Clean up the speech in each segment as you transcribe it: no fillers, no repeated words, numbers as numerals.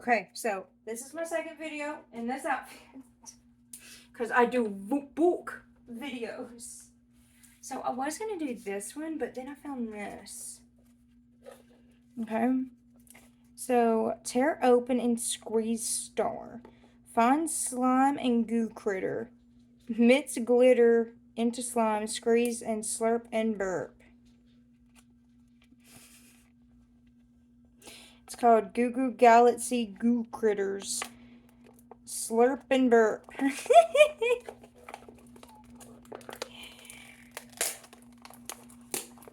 Okay, so this is my second video in this outfit. Because I do book videos. So I was going to do this one, but then I found this. Okay. So, tear open and squeeze star. Find slime and goo critter. Mix glitter into slime, squeeze and slurp and burp. It's called Goo Goo Galaxy Goo Critters. Slurp and burp.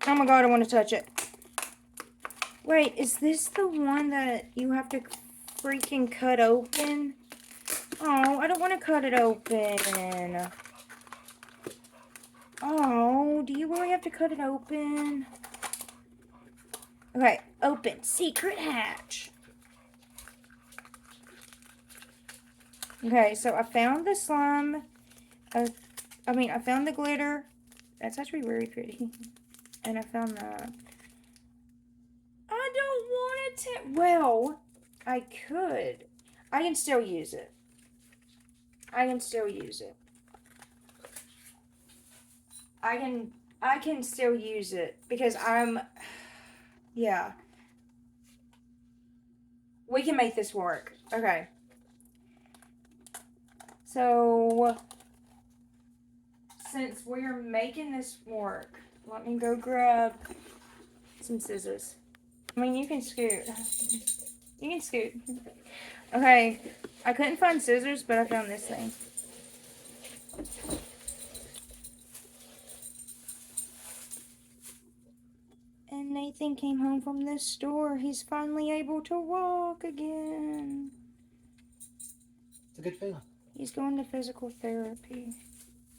Oh my god, I want to touch it. Wait, is this the one that you have to freaking cut open? Oh, I don't want to cut it open. Oh, do you really have to cut it open? Okay, open. Secret hatch. Okay, so I found the slime. I found the glitter. That's actually very pretty. And I found the... I don't want it to... Well, I could. I can still use it. I can still use it. I can still use it because I'm... Yeah. We can make this work. Okay. So, since we're making this work, let me go grab some scissors. I mean, you can scoot. You can scoot. Okay. I couldn't find scissors, but I found this thing. And Nathan came home from this store. He's finally able to walk again. It's a good feeling. He's going to physical therapy.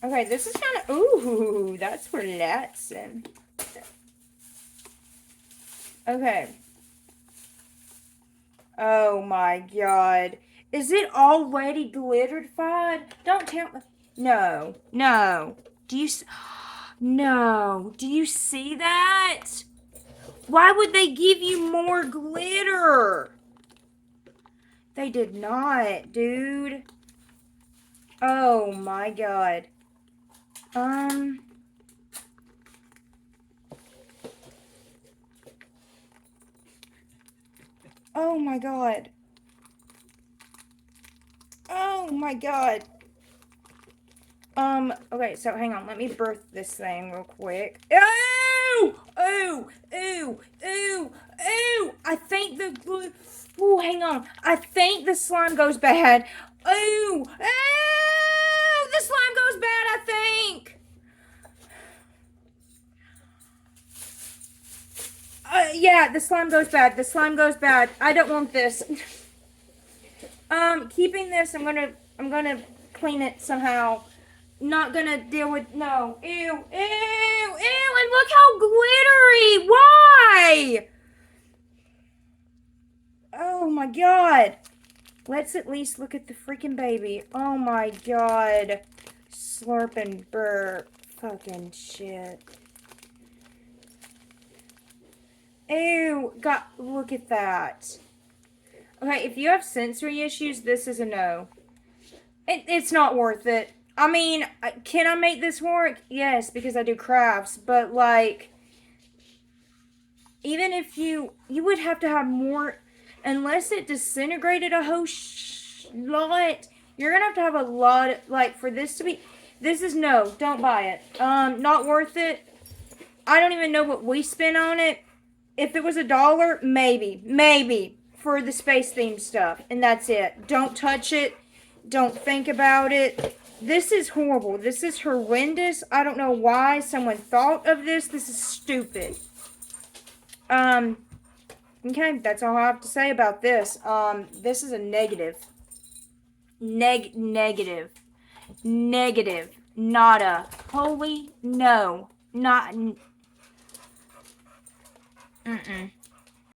Okay, this is kind of... Ooh, that's relaxing. Okay. Oh my god. Is it already glitterified? Don't tell me. No. No. Do you... No. Do you see that? Why would they give you more glitter? They did not, dude. Oh my god. Oh my god. Oh my god. Okay, so hang on. Let me birth this thing real quick. Ooh! Ooh! Ooh! Ooh! Ooh! I think the glue... Ooh, hang on. I think the slime goes bad. Ooh! Ooh! The slime goes bad, I think! Yeah, the slime goes bad. The slime goes bad. I don't want this. Keeping this, I'm gonna clean it somehow. Not gonna deal with, no. Ew, ew, ew, and look how glittery. Why? Oh my god. Let's at least look at the freaking baby. Oh my god. Slurp and burp. Fucking shit. Ew, God, look at that. Okay, if you have sensory issues, this is a no. It's not worth it. I mean, can I make this work? Yes, because I do crafts, but like, even if you would have to have more, unless it disintegrated a whole lot, you're gonna have to have a lot, like, for this to be, this is no, don't buy it. Not worth it. I don't even know what we spent on it. If it was $1, maybe, for the space theme stuff, and that's it. Don't touch it. Don't think about it. This is horrible. This is horrendous. I don't know why someone thought of this. This is stupid. Okay, that's all I have to say about this. This is a negative. Negative. Nada. Holy no. Not... Mm-mm.